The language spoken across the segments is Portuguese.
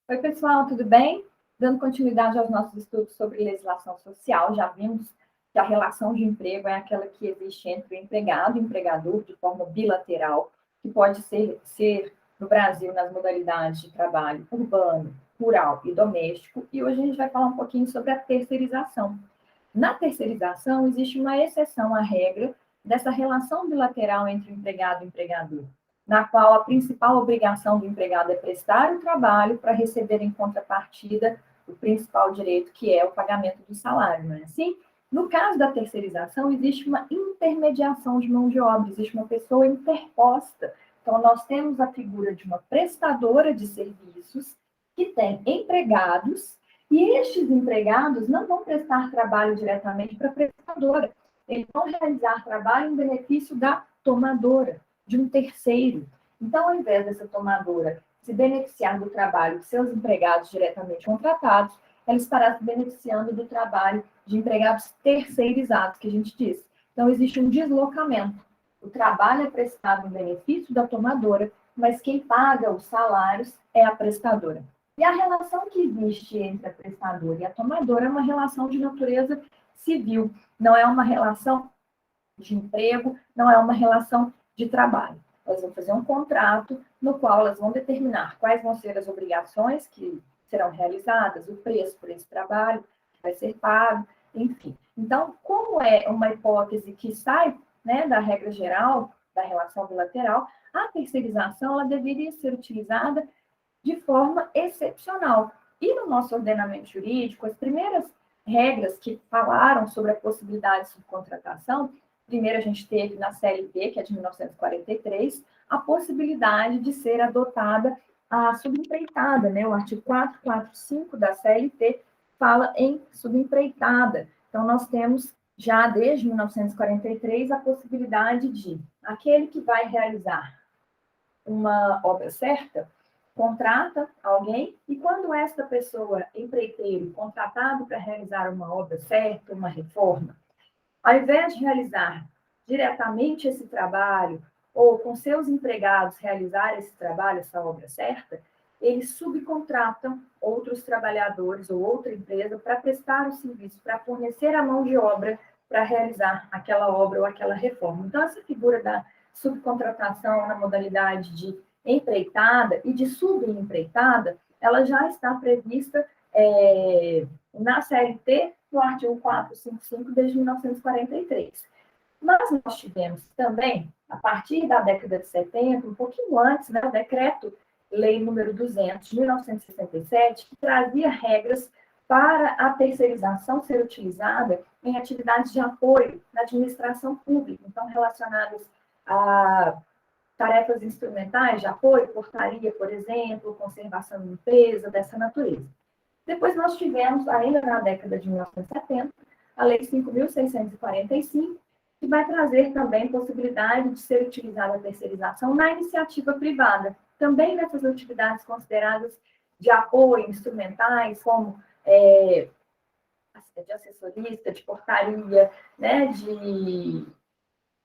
Oi, pessoal, tudo bem? Dando continuidade aos nossos estudos sobre legislação social, já vimos que a relação de emprego é aquela que existe entre o empregado e o empregador de forma bilateral, que pode ser no Brasil nas modalidades de trabalho urbano, rural e doméstico. E hoje a gente vai falar um pouquinho sobre a terceirização. Na terceirização, existe uma exceção à regra dessa relação bilateral entre o empregado e o empregador, na qual a principal obrigação do empregado é prestar o trabalho para receber em contrapartida o principal direito, que é o pagamento do salário, não é assim? No caso da terceirização, existe uma intermediação de mão de obra, existe uma pessoa interposta. Então, nós temos a figura de uma prestadora de serviços que tem empregados, e estes empregados não vão prestar trabalho diretamente para a prestadora, eles vão realizar trabalho em benefício da tomadora, de um terceiro. Então, ao invés dessa tomadora se beneficiar do trabalho de seus empregados diretamente contratados, ela estará se beneficiando do trabalho de empregados terceirizados, que a gente diz. Então, existe um deslocamento. O trabalho é prestado em benefício da tomadora, mas quem paga os salários é a prestadora. E a relação que existe entre a prestadora e a tomadora é uma relação de natureza civil, não é uma relação de emprego, não é uma relação de trabalho. Elas vão fazer um contrato no qual elas vão determinar quais vão ser as obrigações que serão realizadas, o preço por esse trabalho que vai ser pago, enfim. Então, como é uma hipótese que sai, né, da regra geral da relação bilateral, a terceirização ela deveria ser utilizada de forma excepcional. E no nosso ordenamento jurídico, as primeiras regras que falaram sobre a possibilidade de subcontratação, primeiro a gente teve na CLT, que é de 1943, a possibilidade de ser adotada a subempreitada, né? O artigo 445 da CLT fala em subempreitada. Então, nós temos já desde 1943 a possibilidade de aquele que vai realizar uma obra certa, contrata alguém, e quando esta pessoa, empreiteiro, contratado para realizar uma obra certa, uma reforma, ao invés de realizar diretamente esse trabalho, ou com seus empregados realizar esse trabalho, essa obra certa, eles subcontratam outros trabalhadores ou outra empresa para prestar o serviço, para fornecer a mão de obra para realizar aquela obra ou aquela reforma. Então, essa figura da subcontratação na modalidade de empreitada e de subempreitada, ela já está prevista na CLT, no artigo 455, desde 1943. Mas nós tivemos também, a partir da década de 70, um pouquinho antes, né, o Decreto-Lei número 200, de 1967, que trazia regras para a terceirização ser utilizada em atividades de apoio na administração pública, então relacionadas a tarefas instrumentais de apoio, portaria, por exemplo, conservação de limpeza, dessa natureza. Depois nós tivemos, ainda na década de 1970, a Lei 5.645, que vai trazer também possibilidade de ser utilizada a terceirização na iniciativa privada, também nessas atividades consideradas de apoio, instrumentais, como de assessorista, de portaria, né, de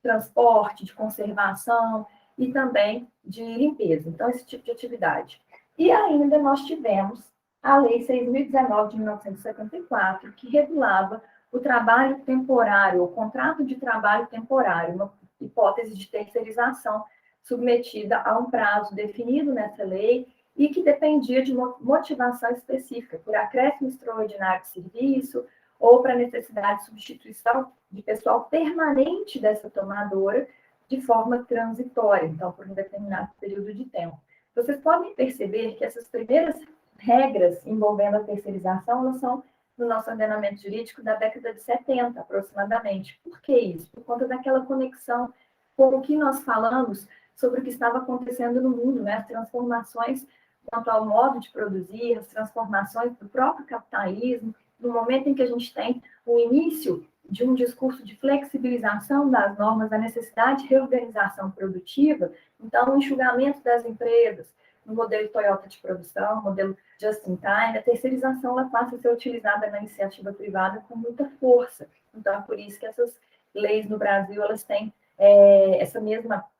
transporte, de conservação e também de limpeza. Então, esse tipo de atividade. E ainda nós tivemos a Lei 6.019, de 1974, que regulava o trabalho temporário, o contrato de trabalho temporário, uma hipótese de terceirização submetida a um prazo definido nessa lei e que dependia de uma motivação específica, por acréscimo extraordinário de serviço ou para necessidade de substituição de pessoal permanente dessa tomadora de forma transitória, então, por um determinado período de tempo. Vocês podem perceber que essas primeiras regras envolvendo a terceirização, elas são no nosso ordenamento jurídico da década de 70, aproximadamente. Por que isso? Por conta daquela conexão com o que nós falamos sobre o que estava acontecendo no mundo, né? As transformações quanto ao modo de produzir, as transformações do próprio capitalismo, no momento em que a gente tem o início de um discurso de flexibilização das normas, a necessidade de reorganização produtiva, então, o enxugamento das empresas, no modelo Toyota de produção, modelo just-in-time, a terceirização ela passa a ser utilizada na iniciativa privada com muita força. Então, é por isso que essas leis no Brasil, elas têm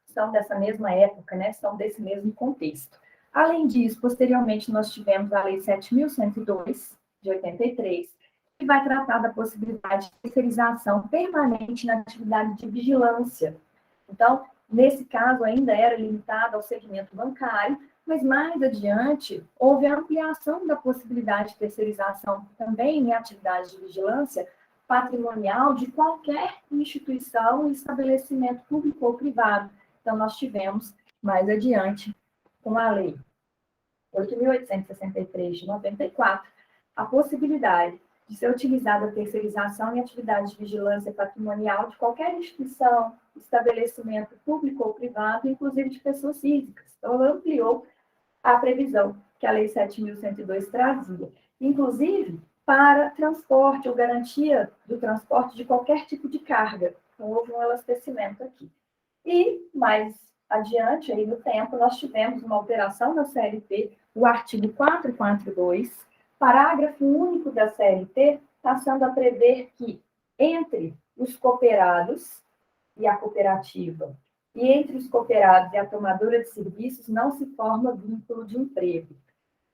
são dessa mesma época, né? São desse mesmo contexto. Além disso, posteriormente, nós tivemos a Lei 7.102, de 83, que vai tratar da possibilidade de terceirização permanente na atividade de vigilância. Então, nesse caso, ainda era limitado ao segmento bancário, mas mais adiante houve a ampliação da possibilidade de terceirização também em atividade de vigilância patrimonial de qualquer instituição e estabelecimento público ou privado. Então, nós tivemos mais adiante, com a Lei 8.863 de 94, a possibilidade de ser utilizada a terceirização em atividade de vigilância patrimonial de qualquer instituição, estabelecimento público ou privado, inclusive de pessoas físicas. Então, ela ampliou a previsão que a Lei 7.102 trazia, inclusive para transporte ou garantia do transporte de qualquer tipo de carga. Então, houve um elastecimento aqui. E, mais adiante, aí no tempo, nós tivemos uma alteração na CLT, o artigo 442, parágrafo único da CLT, passando a prever que, entre os cooperados e a cooperativa, e entre os cooperados e a tomadora de serviços, não se forma vínculo de emprego.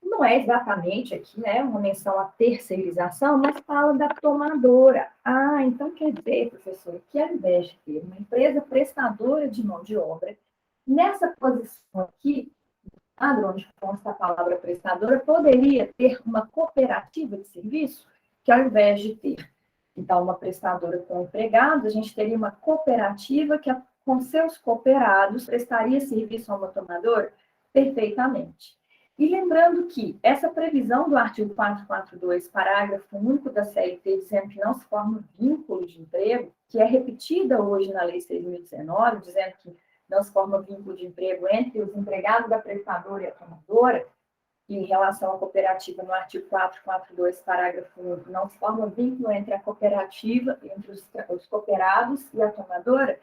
Não é exatamente aqui, né, uma menção à terceirização, mas fala da tomadora. Ah, então quer dizer, professor, que ao invés de ter uma empresa prestadora de mão de obra, nessa posição aqui, onde consta a palavra prestadora, poderia ter uma cooperativa de serviço, que ao invés de ter, então, uma prestadora com empregados, a gente teria uma cooperativa que, com seus cooperados, prestaria serviço a uma tomadora perfeitamente. E lembrando que essa previsão do artigo 442, parágrafo único da CLT, dizendo que não se forma vínculo de emprego, que é repetida hoje na Lei 6.019, dizendo que não se forma vínculo de emprego entre os empregados da prestadora e a tomadora, e em relação à cooperativa, no artigo 442, parágrafo único, não se forma vínculo entre a cooperativa, entre os cooperados e a tomadora,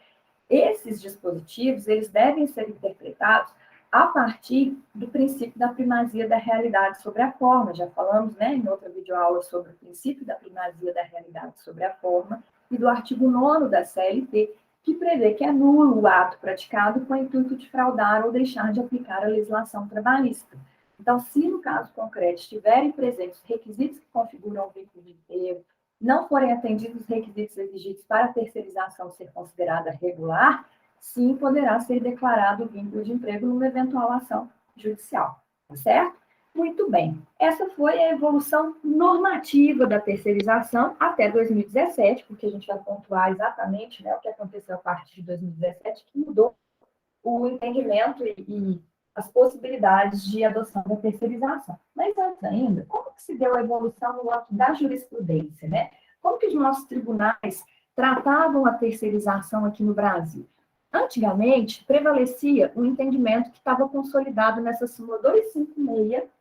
esses dispositivos, eles devem ser interpretados a partir do princípio da primazia da realidade sobre a forma. Já falamos, né, em outra videoaula sobre o princípio da primazia da realidade sobre a forma, e do artigo 9º da CLT, que prevê que é nulo o ato praticado com o intuito de fraudar ou deixar de aplicar a legislação trabalhista. Então, se no caso concreto estiverem presentes os requisitos que configuram o vínculo de emprego, não forem atendidos os requisitos exigidos para a terceirização ser considerada regular, sim, poderá ser declarado o vínculo de emprego numa eventual ação judicial, tá certo? Muito bem. Essa foi a evolução normativa da terceirização até 2017, porque a gente vai pontuar exatamente, né, o que aconteceu a partir de 2017, que mudou o entendimento e as possibilidades de adoção da terceirização. Mas antes ainda, como que se deu a evolução no âmbito da jurisprudência, né? Como que os nossos tribunais tratavam a terceirização aqui no Brasil? Antigamente, prevalecia um entendimento que estava consolidado nessa súmula 256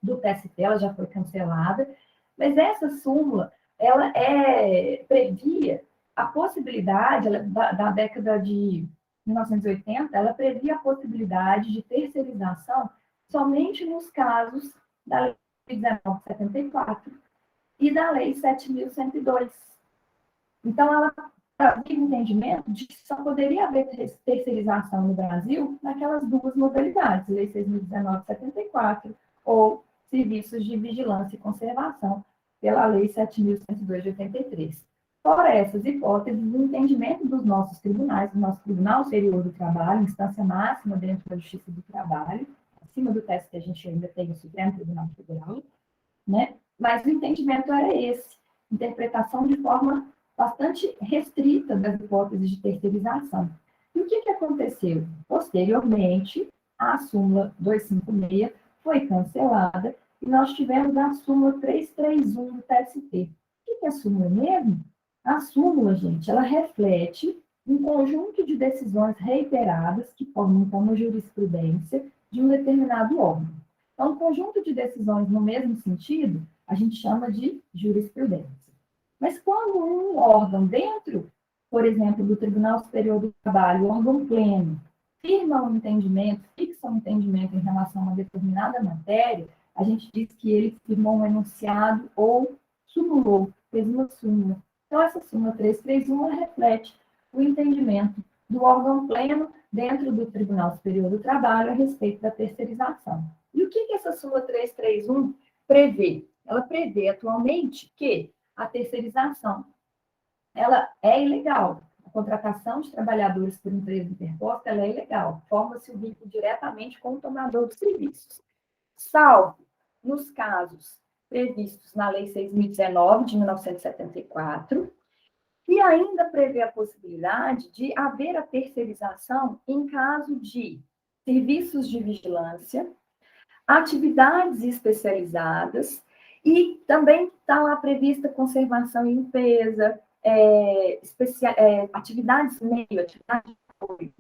do TST, ela já foi cancelada, mas essa súmula, ela previa a possibilidade da década de 1980, ela previa a possibilidade de terceirização somente nos casos da Lei 1974 e da Lei 7.102. Então, ela havia entendimento de que só poderia haver terceirização no Brasil naquelas duas modalidades, Lei 6.019 e 74, ou serviços de vigilância e conservação, pela Lei 7.102 de 83. Fora essas hipóteses, o entendimento dos nossos tribunais, do nosso Tribunal Superior do Trabalho, instância máxima dentro da Justiça do Trabalho, acima do TST a gente ainda tem o Supremo Tribunal Federal, né? Mas o entendimento era esse, interpretação de forma bastante restrita das hipóteses de terceirização. E o que aconteceu? Posteriormente, a súmula 256 foi cancelada e nós tivemos a súmula 331 do TST. O que é a súmula mesmo? A súmula, gente, ela reflete um conjunto de decisões reiteradas que formam então uma jurisprudência de um determinado órgão. Então, um conjunto de decisões no mesmo sentido, a gente chama de jurisprudência. Mas quando um órgão dentro, por exemplo, do Tribunal Superior do Trabalho, o órgão pleno, firma um entendimento, fixa um entendimento em relação a uma determinada matéria, a gente diz que ele firmou um enunciado ou sumulou, fez uma súmula. Então, essa súmula 331 reflete o entendimento do órgão pleno dentro do Tribunal Superior do Trabalho a respeito da terceirização. E o que essa súmula 331 prevê? Ela prevê atualmente que a terceirização ela é ilegal. A contratação de trabalhadores por empresa interposta ela é ilegal. Forma-se o vínculo diretamente com o tomador de serviços. Salvo nos casos previstos na Lei 6.019, de 1974, e ainda prevê a possibilidade de haver a terceirização em caso de serviços de vigilância, atividades especializadas, e também está lá prevista conservação e limpeza, atividades meio, atividades de apoio.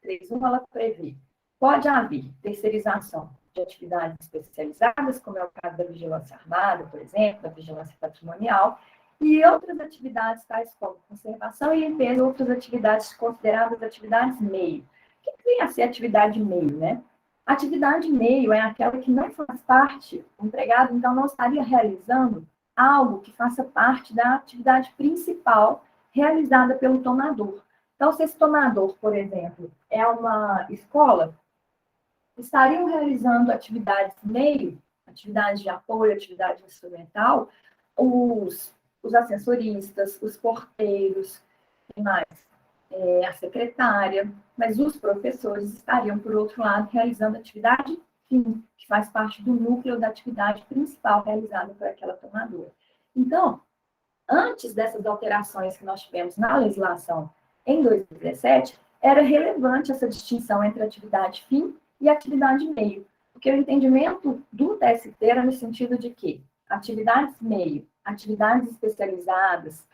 3.1 ela prevê. Pode haver terceirização de atividades especializadas, como é o caso da vigilância armada, por exemplo, da vigilância patrimonial, e outras atividades tais como conservação e limpeza, outras atividades consideradas atividades meio. O que vem a ser atividade meio, né? Atividade meio é aquela que não faz parte, o empregado, então, não estaria realizando algo que faça parte da atividade principal realizada pelo tomador. Então, se esse tomador, por exemplo, é uma escola, estariam realizando atividades meio, atividades de apoio, atividade instrumental, os assessoristas, os porteiros, e mais, a secretária, mas os professores estariam, por outro lado, realizando atividade fim, que faz parte do núcleo da atividade principal realizada por aquela tomadora. Então, antes dessas alterações que nós tivemos na legislação em 2017, era relevante essa distinção entre atividade fim e atividade meio, porque o entendimento do TST era no sentido de que atividades meio, atividades especializadas,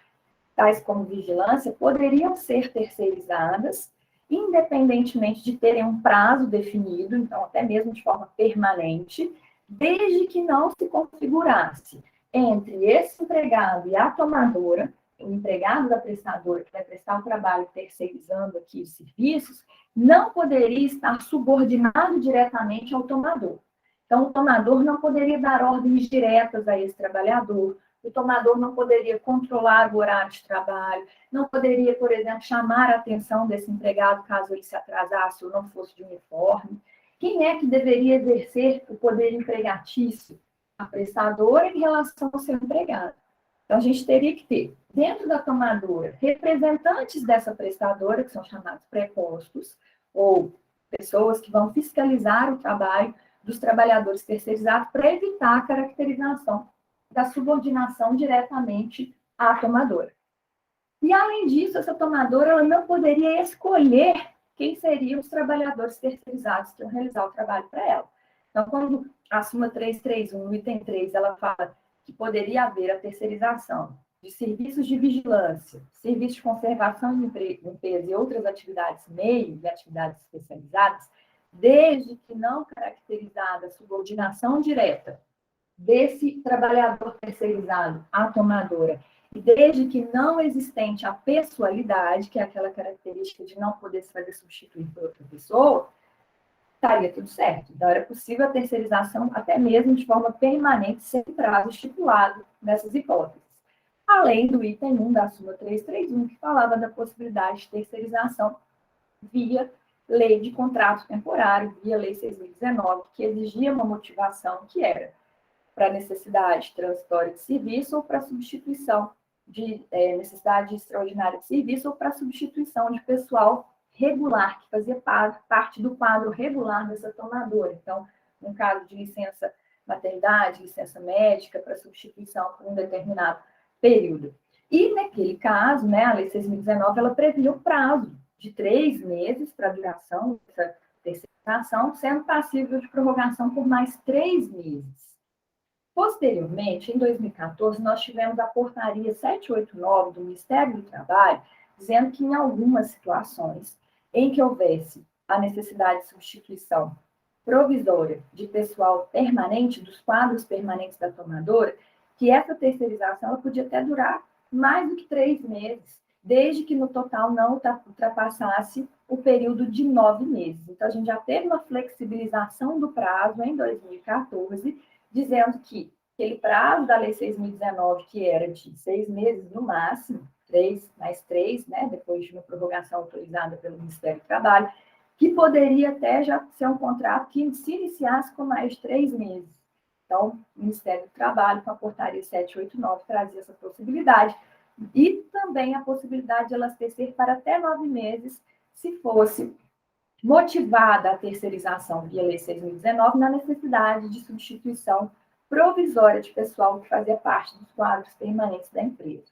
tais como vigilância, poderiam ser terceirizadas, independentemente de terem um prazo definido, então até mesmo de forma permanente, desde que não se configurasse entre esse empregado e a tomadora, o empregado da prestadora que vai prestar o trabalho terceirizando aqui os serviços, não poderia estar subordinado diretamente ao tomador. Então, o tomador não poderia dar ordens diretas a esse trabalhador, o tomador não poderia controlar o horário de trabalho, não poderia, por exemplo, chamar a atenção desse empregado caso ele se atrasasse ou não fosse de uniforme. Quem é que deveria exercer o poder empregatício? A prestadora em relação ao seu empregado. Então, a gente teria que ter, dentro da tomadora, representantes dessa prestadora, que são chamados prepostos, ou pessoas que vão fiscalizar o trabalho dos trabalhadores terceirizados para evitar a caracterização da subordinação diretamente à tomadora. E, além disso, essa tomadora ela não poderia escolher quem seriam os trabalhadores terceirizados que iam realizar o trabalho para ela. Então, quando a súmula 331, no item 3, ela fala que poderia haver a terceirização de serviços de vigilância, serviços de conservação de limpeza e outras atividades meio e atividades especializadas, desde que não caracterizada a subordinação direta desse trabalhador terceirizado à tomadora, e desde que não existente a pessoalidade, que é aquela característica de não poder se fazer substituir por outra pessoa, estaria tudo certo. Então, era possível a terceirização até mesmo de forma permanente, sem prazo estipulado nessas hipóteses. Além do item 1 da súmula 331, que falava da possibilidade de terceirização via lei de contrato temporário, via lei 6.019, que exigia uma motivação que era para necessidade transitória de serviço ou para substituição de necessidade extraordinária de serviço ou para substituição de pessoal regular, que fazia parte do quadro regular dessa tomadora. Então, no caso de licença maternidade, licença médica, para substituição por um determinado período. E, naquele caso, né, a Lei 6.019, ela previa um prazo de 3 meses para a duração dessa terceirização, sendo passível de prorrogação por mais 3 meses. Posteriormente, em 2014, nós tivemos a portaria 789 do Ministério do Trabalho, dizendo que em algumas situações em que houvesse a necessidade de substituição provisória de pessoal permanente, dos quadros permanentes da tomadora, que essa terceirização ela podia até durar mais do que 3 meses, desde que no total não ultrapassasse o período de 9 meses. Então, a gente já teve uma flexibilização do prazo em 2014, dizendo que aquele prazo da Lei 6.019, que era de 6 meses no máximo, mais 3, né, depois de uma prorrogação autorizada pelo Ministério do Trabalho, que poderia até já ser um contrato que se iniciasse com mais de 3 meses. Então, o Ministério do Trabalho, com a portaria 789, trazia essa possibilidade, e também a possibilidade de elas tecer para até 9 meses, se fosse motivada a terceirização via Lei 6.019 na necessidade de substituição provisória de pessoal que fazia parte dos quadros permanentes da empresa.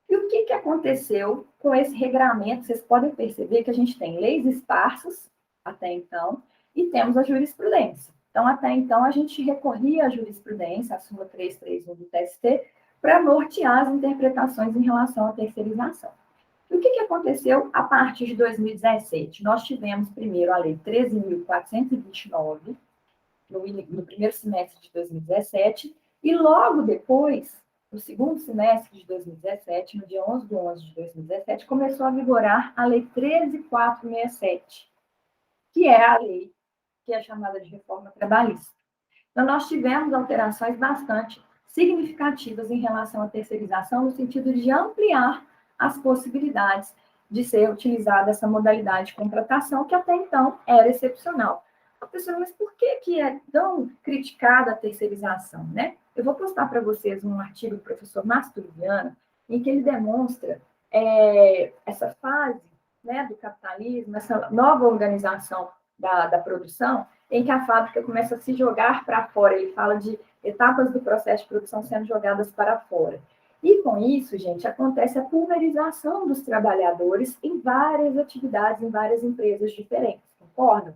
E o que aconteceu com esse regramento? Vocês podem perceber que a gente tem leis esparsas, até então, e temos a jurisprudência. Então, até então, a gente recorria à jurisprudência, a súmula 331 do TST, para nortear as interpretações em relação à terceirização. E o que aconteceu a partir de 2017? Nós tivemos primeiro a Lei 13.429, no primeiro semestre de 2017, e logo depois, no segundo semestre de 2017, no dia 11 de 11 de 2017, começou a vigorar a Lei 13.467, que é a lei que é chamada de reforma trabalhista. Então, nós tivemos alterações bastante significativas em relação à terceirização, no sentido de ampliar as possibilidades de ser utilizada essa modalidade de contratação, que até então era excepcional. Professor, mas por que é tão criticada a terceirização, né? Eu vou postar para vocês um artigo do professor Márcio Viana, em que ele demonstra essa fase, né, do capitalismo, essa nova organização da produção, em que a fábrica começa a se jogar para fora. Ele fala de etapas do processo de produção sendo jogadas para fora. E com isso, gente, acontece a pulverização dos trabalhadores em várias atividades, em várias empresas diferentes, concordam?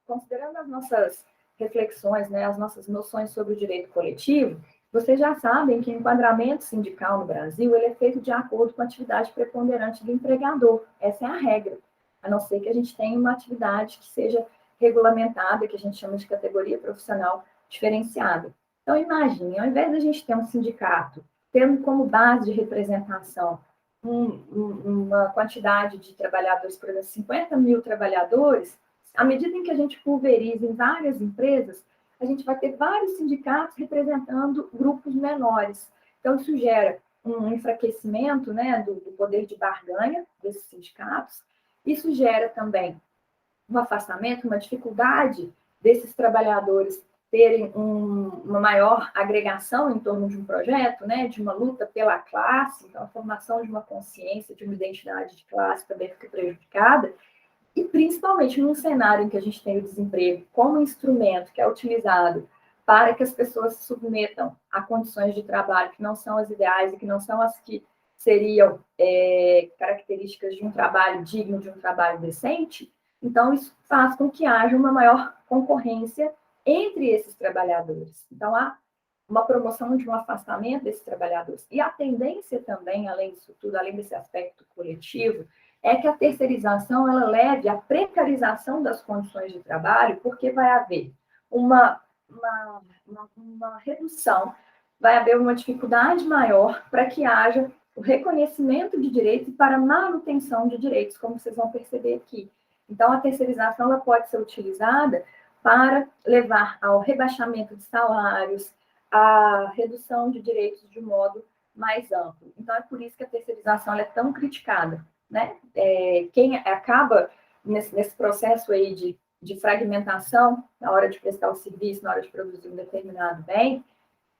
Considerando as nossas reflexões, né, as nossas noções sobre o direito coletivo, vocês já sabem que o enquadramento sindical no Brasil ele é feito de acordo com a atividade preponderante do empregador. Essa é a regra, a não ser que a gente tenha uma atividade que seja regulamentada, que a gente chama de categoria profissional diferenciada. Então, imagine, ao invés de a gente ter um sindicato tendo como base de representação uma quantidade de trabalhadores, por exemplo, 50 mil trabalhadores, à medida em que a gente pulveriza em várias empresas, a gente vai ter vários sindicatos representando grupos menores. Então, isso gera um enfraquecimento, né, do poder de barganha desses sindicatos. Isso gera também um afastamento, uma dificuldade desses trabalhadores terem uma maior agregação em torno de um projeto, né, de uma luta pela classe. Então, a formação de uma consciência, de uma identidade de classe também fica prejudicada. E, principalmente, num cenário em que a gente tem o desemprego como instrumento que é utilizado para que as pessoas se submetam a condições de trabalho que não são as ideais e que não são as que seriam características de um trabalho digno, de um trabalho decente, então isso faz com que haja uma maior concorrência entre esses trabalhadores. Então, há uma promoção de um afastamento desses trabalhadores. E a tendência também, além disso tudo, além desse aspecto coletivo, é que a terceirização ela leve à precarização das condições de trabalho, porque vai haver uma redução, vai haver uma dificuldade maior para que haja o reconhecimento de direitos e para a manutenção de direitos, como vocês vão perceber aqui. Então, a terceirização ela pode ser utilizada para levar ao rebaixamento de salários, à redução de direitos de modo mais amplo. Então, é por isso que a terceirização ela é tão criticada, né? Quem acaba nesse processo aí de fragmentação, na hora de prestar o serviço, na hora de produzir um determinado bem,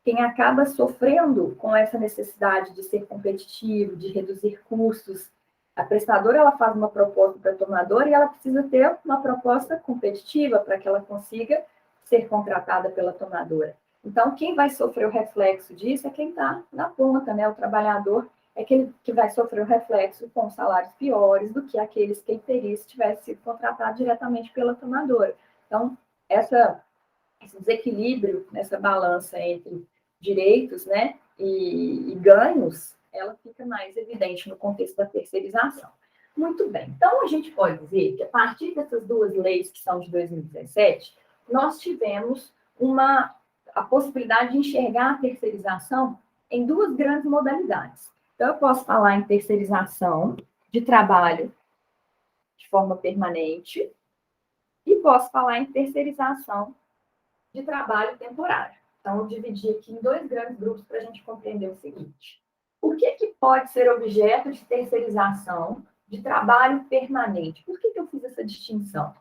quem acaba sofrendo com essa necessidade de ser competitivo, de reduzir custos, a prestadora ela faz uma proposta para a tomadora e ela precisa ter uma proposta competitiva para que ela consiga ser contratada pela tomadora. Então, quem vai sofrer o reflexo disso é quem está na ponta, né? O trabalhador é aquele que vai sofrer o reflexo com salários piores do que aqueles que teria se tivesse sido contratado diretamente pela tomadora. Então, esse desequilíbrio, essa balança entre direitos, né, e ganhos, ela fica mais evidente no contexto da terceirização. Muito bem. Então, a gente pode dizer que, a partir dessas duas leis que são de 2017, nós tivemos a possibilidade de enxergar a terceirização em duas grandes modalidades. Então, eu posso falar em terceirização de trabalho de forma permanente e posso falar em terceirização de trabalho temporário. Então, eu dividi aqui em dois grandes grupos para a gente compreender o seguinte. O que pode ser objeto de terceirização de trabalho permanente? Por que eu fiz essa distinção?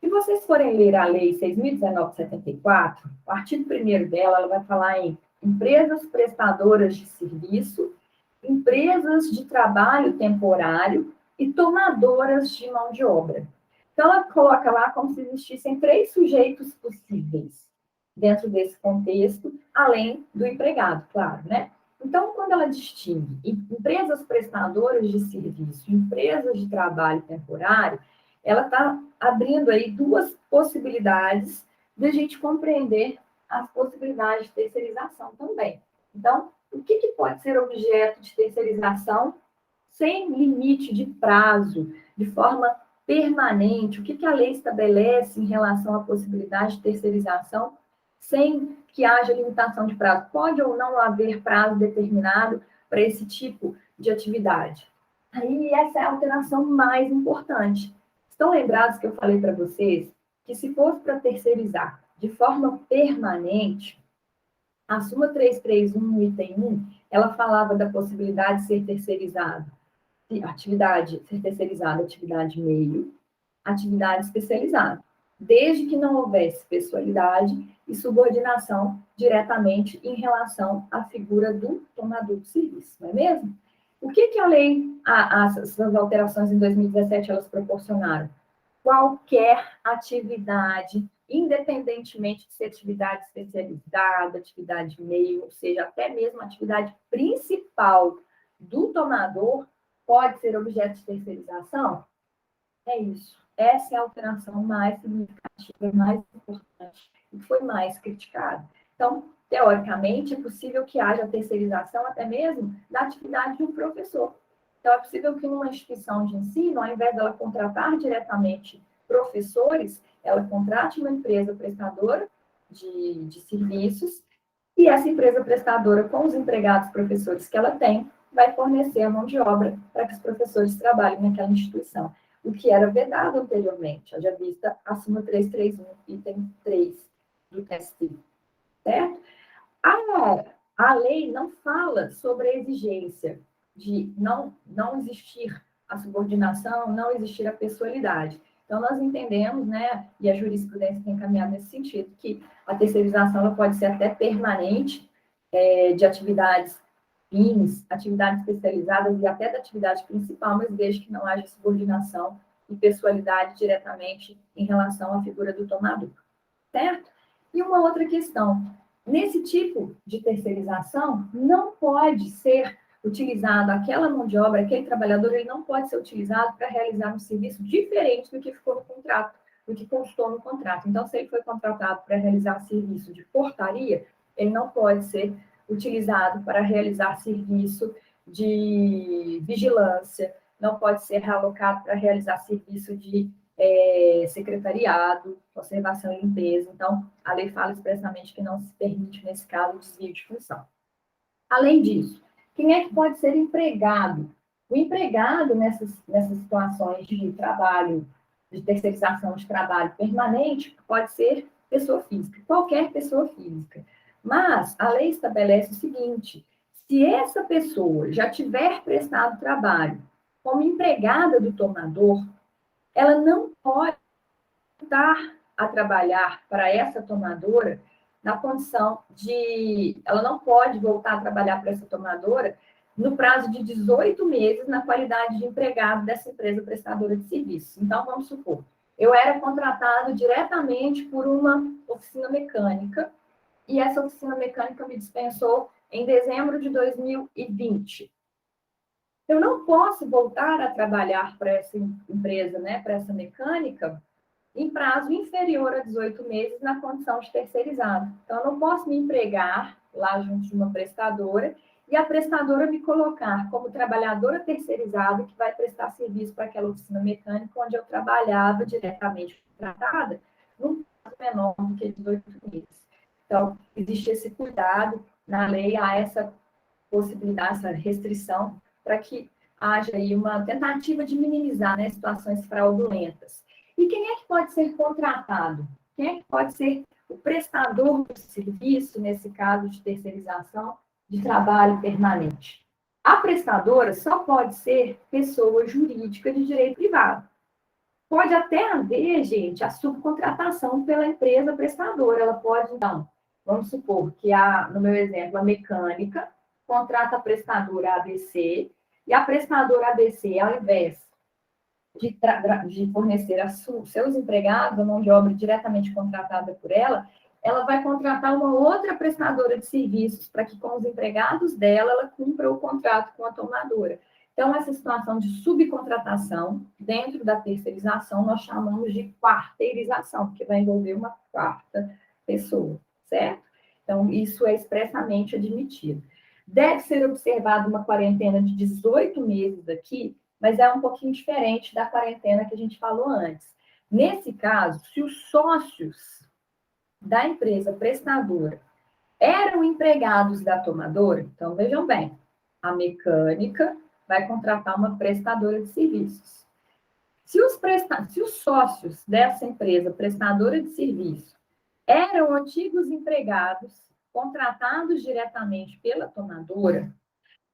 Se vocês forem ler a Lei 6.019/74, o artigo 1º dela, ela vai falar em empresas prestadoras de serviço, empresas de trabalho temporário e tomadoras de mão de obra. Então, ela coloca lá como se existissem 3 sujeitos possíveis dentro desse contexto, além do empregado, claro, né? Então, quando ela distingue empresas prestadoras de serviço, empresas de trabalho temporário, ela está abrindo aí 2 possibilidades de a gente compreender as possibilidades de terceirização também. Então, o que pode ser objeto de terceirização sem limite de prazo, de forma permanente? O que a lei estabelece em relação à possibilidade de terceirização sem que haja limitação de prazo? Pode ou não haver prazo determinado para esse tipo de atividade? Aí essa é a alteração mais importante. Estão lembrados que eu falei para vocês que se fosse para terceirizar de forma permanente, a súmula 331, item 1, ela falava da possibilidade de ser terceirizado, atividade meio, atividade especializada, desde que não houvesse pessoalidade e subordinação diretamente em relação à figura do tomador de serviço, não é mesmo? O que a lei, as alterações em 2017, elas proporcionaram? Qualquer atividade, independentemente de ser atividade especializada, atividade meio, ou seja, até mesmo atividade principal do tomador, pode ser objeto de terceirização? É isso. Essa é a alteração mais significativa, mais importante, e que foi mais criticada. Então, teoricamente, é possível que haja terceirização até mesmo da atividade de um professor. Então, é possível que numa instituição de ensino, ao invés dela contratar diretamente professores, ela contrate uma empresa prestadora de serviços, e essa empresa prestadora, com os empregados professores que ela tem, vai fornecer a mão de obra para que os professores trabalhem naquela instituição, o que era vedado anteriormente, haja vista a súmula 331, item 3 do TST, certo? A lei não fala sobre a exigência de não existir a subordinação, não existir a pessoalidade. Então, nós entendemos, né, e a jurisprudência tem caminhado nesse sentido, que a terceirização ela pode ser até permanente, de atividades fins, atividades especializadas e até da atividade principal, mas desde que não haja subordinação e pessoalidade diretamente em relação à figura do tomador, certo? E uma outra questão, nesse tipo de terceirização, não pode ser utilizado aquela mão de obra, aquele trabalhador, ele não pode ser utilizado para realizar um serviço diferente do que ficou no contrato, do que constou no contrato. Então, se ele foi contratado para realizar serviço de portaria, ele não pode ser utilizado para realizar serviço de vigilância, não pode ser realocado para realizar serviço de secretariado, conservação e limpeza. Então, a lei fala expressamente que não se permite, nesse caso, o desvio de função. Além disso, quem é que pode ser empregado? O empregado, nessas situações de trabalho, de terceirização de trabalho permanente, pode ser pessoa física, qualquer pessoa física. Mas a lei estabelece o seguinte: se essa pessoa já tiver prestado trabalho como empregada do tomador, ela não pode voltar a trabalhar para essa tomadora na condição de... Ela não pode voltar a trabalhar para essa tomadora no prazo de 18 meses na qualidade de empregado dessa empresa prestadora de serviços. Então, vamos supor, eu era contratado diretamente por uma oficina mecânica e essa oficina mecânica me dispensou em dezembro de 2020. Eu não posso voltar a trabalhar para essa empresa, né, para essa mecânica, em prazo inferior a 18 meses na condição de terceirizado. Então, eu não posso me empregar lá junto de uma prestadora e a prestadora me colocar como trabalhadora terceirizada que vai prestar serviço para aquela oficina mecânica onde eu trabalhava diretamente contratada, num prazo menor do que 18 meses. Então, existe esse cuidado na lei, há essa possibilidade, essa restrição, para que haja aí uma tentativa de minimizar, né, situações fraudulentas. E quem é que pode ser contratado? Quem é que pode ser o prestador do serviço, nesse caso de terceirização de trabalho permanente? A prestadora só pode ser pessoa jurídica de direito privado. Pode até haver, gente, a subcontratação pela empresa prestadora. Ela pode, então, vamos supor que, no meu exemplo, a mecânica contrata a prestadora ABC, e a prestadora ABC, ao invés de fornecer a seus empregados, a mão de obra diretamente contratada por ela, ela vai contratar uma outra prestadora de serviços para que, com os empregados dela, ela cumpra o contrato com a tomadora. Então, essa situação de subcontratação, dentro da terceirização, nós chamamos de quarteirização, porque vai envolver uma quarta pessoa, certo? Então, isso é expressamente admitido. Deve ser observada uma quarentena de 18 meses aqui, mas é um pouquinho diferente da quarentena que a gente falou antes. Nesse caso, se os sócios da empresa prestadora eram empregados da tomadora, então vejam bem, a mecânica vai contratar uma prestadora de serviços. Se os sócios dessa empresa prestadora de serviço eram antigos empregados contratados diretamente pela tomadora,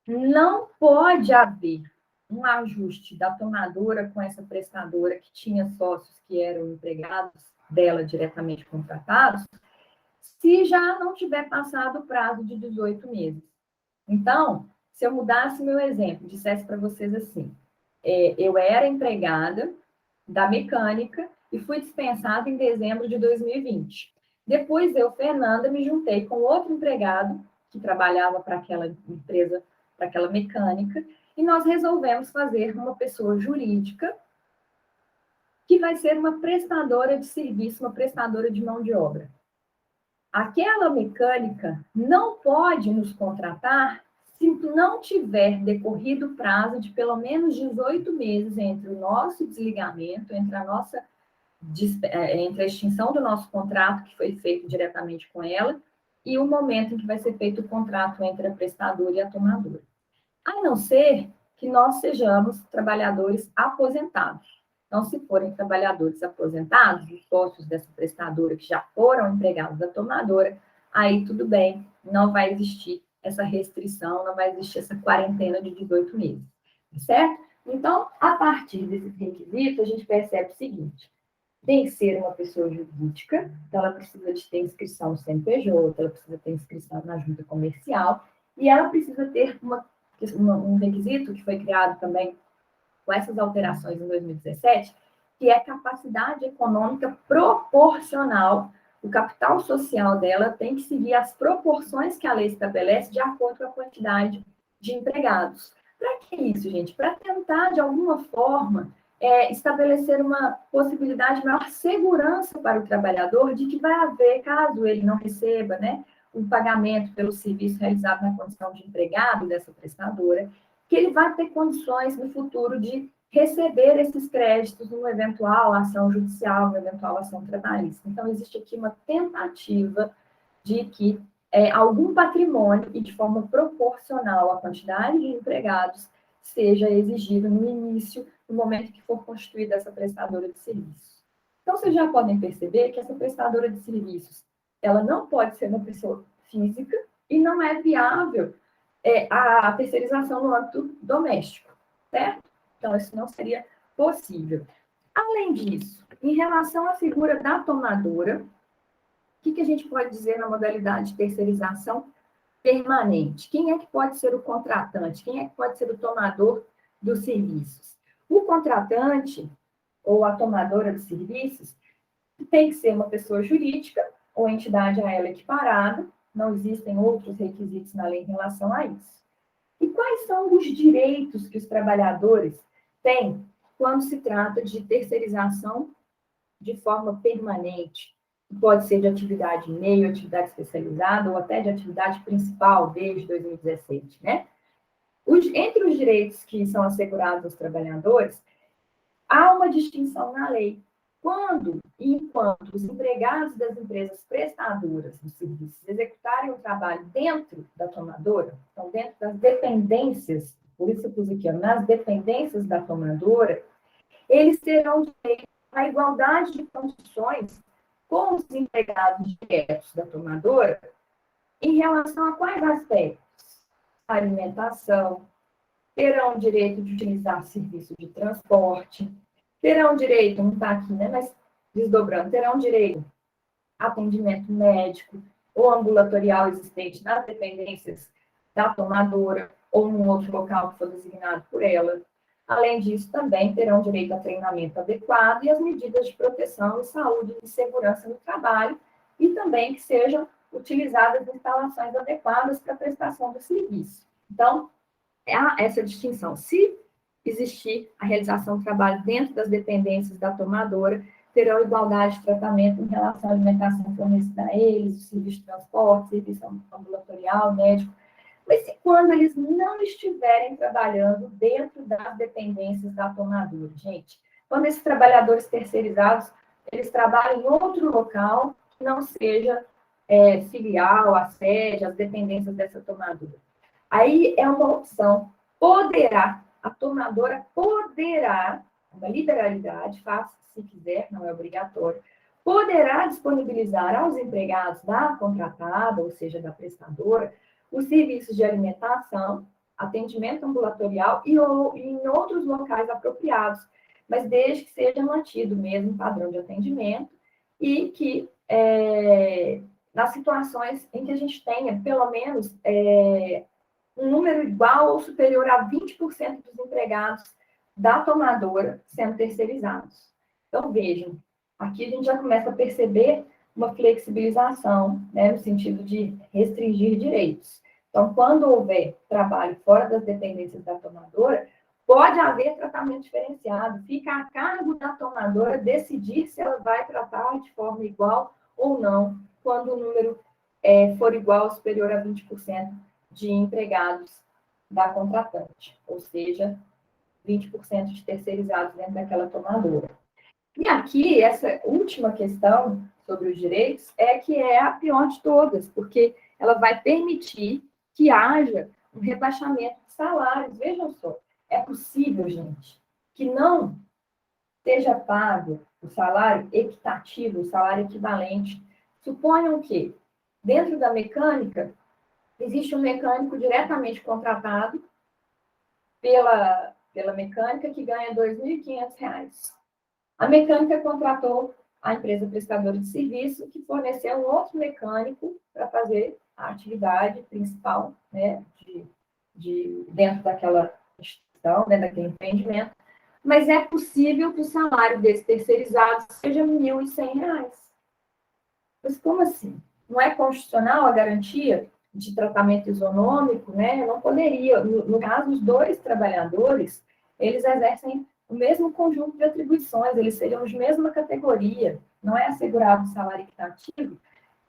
não pode haver um ajuste da tomadora com essa prestadora que tinha sócios que eram empregados dela diretamente contratados, se já não tiver passado o prazo de 18 meses. Então, se eu mudasse meu exemplo, dissesse para vocês assim, eu era empregada da mecânica e fui dispensada em dezembro de 2020. Depois eu, Fernanda, me juntei com outro empregado que trabalhava para aquela empresa, para aquela mecânica, e nós resolvemos fazer uma pessoa jurídica que vai ser uma prestadora de serviço, uma prestadora de mão de obra. Aquela mecânica não pode nos contratar se não tiver decorrido o prazo de pelo menos 18 meses entre o nosso desligamento, entre a extinção do nosso contrato, que foi feito diretamente com ela, e o momento em que vai ser feito o contrato entre a prestadora e a tomadora. A não ser que nós sejamos trabalhadores aposentados. Então, se forem trabalhadores aposentados, os sócios dessa prestadora que já foram empregados da tomadora, aí tudo bem, não vai existir essa restrição, não vai existir essa quarentena de 18 meses, certo? Então, a partir desses requisitos, a gente percebe o seguinte: tem que ser uma pessoa jurídica, então ela precisa de ter inscrição no CNPJ, ela precisa ter inscrição na junta comercial, e ela precisa ter um requisito que foi criado também com essas alterações em 2017, que é capacidade econômica proporcional. O capital social dela tem que seguir as proporções que a lei estabelece de acordo com a quantidade de empregados. Para que isso, gente? Para tentar, de alguma forma, estabelecer uma possibilidade de maior segurança para o trabalhador de que vai haver, caso ele não receba, né, um pagamento pelo serviço realizado na condição de empregado dessa prestadora, que ele vai ter condições no futuro de receber esses créditos numa eventual ação judicial, numa eventual ação trabalhista. Então, existe aqui uma tentativa de que algum patrimônio, e de forma proporcional à quantidade de empregados, seja exigido no início, no momento que for constituída essa prestadora de serviços. Então, vocês já podem perceber que essa prestadora de serviços, ela não pode ser uma pessoa física e não é viável a terceirização no âmbito doméstico, certo? Então, isso não seria possível. Além disso, em relação à figura da tomadora, o que a gente pode dizer na modalidade de terceirização permanente? Quem é que pode ser o contratante? Quem é que pode ser o tomador dos serviços? O contratante, ou a tomadora de serviços, tem que ser uma pessoa jurídica ou entidade a ela equiparada. Não existem outros requisitos na lei em relação a isso. E quais são os direitos que os trabalhadores têm quando se trata de terceirização de forma permanente? Pode ser de atividade meio, atividade especializada, ou até de atividade principal, desde 2017, né? Entre os direitos que são assegurados aos trabalhadores, há uma distinção na lei. Quando e enquanto os empregados das empresas prestadoras de serviços executarem o trabalho dentro da tomadora, então dentro das dependências, por isso eu pus aqui, nas dependências da tomadora, eles terão direito à igualdade de condições com os empregados diretos da tomadora em relação a quais aspectos? Alimentação, terão direito de utilizar serviço de transporte, terão direito, não está aqui, né, mas desdobrando, terão direito a atendimento médico ou ambulatorial existente nas dependências da tomadora ou em outro local que for designado por ela. Além disso, também terão direito a treinamento adequado e as medidas de proteção e saúde e segurança no trabalho, e também que sejam utilizadas instalações adequadas para a prestação do serviço. Então, há essa distinção. Se existir a realização do trabalho dentro das dependências da tomadora, terão igualdade de tratamento em relação à alimentação fornecida a eles, o serviço de transporte, serviço ambulatorial, médico. Mas e quando eles não estiverem trabalhando dentro das dependências da tomadora, gente? Quando esses trabalhadores terceirizados, eles trabalham em outro local que não seja filial, a sede, as dependências dessa tomadora. Aí é uma opção. A tomadora poderá, uma liberalidade, faça se quiser, não é obrigatório, poderá disponibilizar aos empregados da contratada, ou seja, da prestadora, os serviços de alimentação, atendimento ambulatorial e em outros locais apropriados, mas desde que seja mantido o mesmo padrão de atendimento e que, nas situações em que a gente tenha, pelo menos, um número igual ou superior a 20% dos empregados da tomadora sendo terceirizados. Então, vejam, aqui a gente já começa a perceber uma flexibilização, né, no sentido de restringir direitos. Então, quando houver trabalho fora das dependências da tomadora, pode haver tratamento diferenciado, fica a cargo da tomadora decidir se ela vai tratar de forma igual ou não, quando o número for igual ou superior a 20% de empregados da contratante, ou seja, 20% de terceirizados dentro daquela tomadora. E aqui, essa última questão sobre os direitos é que é a pior de todas, porque ela vai permitir que haja um rebaixamento de salários. Vejam só, é possível, gente, que não seja pago o salário equitativo, o salário equivalente. Suponham que, dentro da mecânica, existe um mecânico diretamente contratado pela mecânica que ganha R$ 2.500. A mecânica contratou a empresa prestadora de serviço que forneceu um outro mecânico para fazer a atividade principal, né, dentro daquela instituição, dentro daquele empreendimento. Mas é possível que o salário desse terceirizado seja R$ 1.100. Mas como assim? Não é constitucional a garantia de tratamento isonômico, né? Não poderia. No caso, os dois trabalhadores, eles exercem o mesmo conjunto de atribuições, eles seriam de mesma categoria, não é assegurado o salário equitativo,